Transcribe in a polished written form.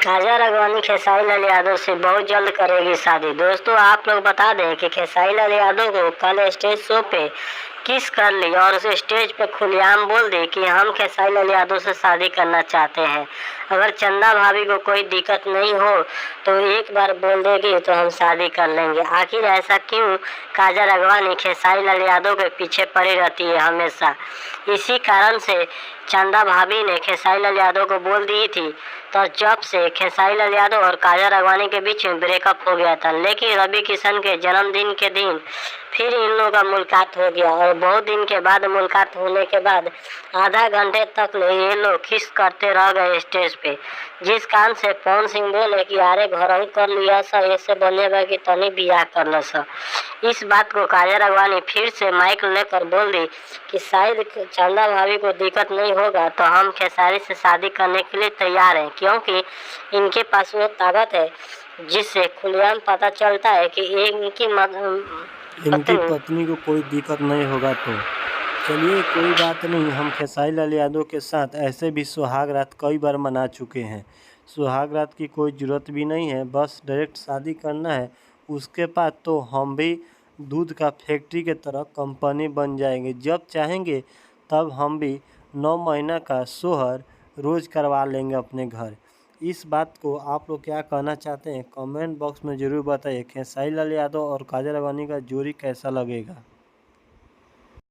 काजल राघवानी खेसारी लाल यादव से बहुत जल्द करेगी शादी। दोस्तों आप लोग बता दें कि खेसारी लाल यादव को कल स्टेज शो पे किस कर ली और उस स्टेज पे खुलेआम बोल दी कि हम खेसारी लाल यादव से शादी करना चाहते हैं। अगर चंदा भाभी को कोई दिक्कत नहीं हो तो एक बार बोल देगी तो हम शादी कर लेंगे। आखिर ऐसा क्यों काजल राघवानी खेसारी लाल यादव के पीछे पड़ी रहती है हमेशा। इसी कारण से चंदा भाभी ने खेसारी लाल यादव को बोल दी थी। तो जब से खेसारी लाल यादव और काजल राघवानी के बीच में ब्रेकअप हो गया था, लेकिन रवि किशन के जन्मदिन के दिन फिर इन लोगों का मुलाकात हो गया और बहुत दिन के बाद मुलाकात होने के बाद आधा घंटे तक ये लोग किस करते रह गए स्टेज पे, जिस कारण से पवन सिंह बोले कि अरे घर ही कर लिया सा, ऐसे बनेगा कि तनी बियाह कर लो सा। इस बात को काजल राघवानी फिर से माइक लेकर बोल दी कि शायद चंदा भाभी को दिक्कत नहीं होगा तो हम खेसारी से शादी करने के लिए तैयार हैं, क्योंकि इनके पास वो ताकत है जिससे खुलेआम पता चलता है कि इनकी पत्नी को कोई दिक्कत नहीं होगा। तो चलिए कोई बात नहीं, हम खेसारी लाल यादव के साथ ऐसे भी सुहाग रात कई बार मना चुके हैं। सुहाग रात की कोई ज़रूरत भी नहीं है, बस डायरेक्ट शादी करना है। उसके बाद तो हम भी दूध का फैक्ट्री के तरह कंपनी बन जाएंगे। जब चाहेंगे तब हम भी 9 महीना का सोहर रोज़ करवा लेंगे अपने घर। इस बात को आप लोग क्या कहना चाहते हैं कमेंट बॉक्स में ज़रूर बताइए। खेसारी लाल यादव और काजल राघवानी का जोड़ी कैसा लगेगा।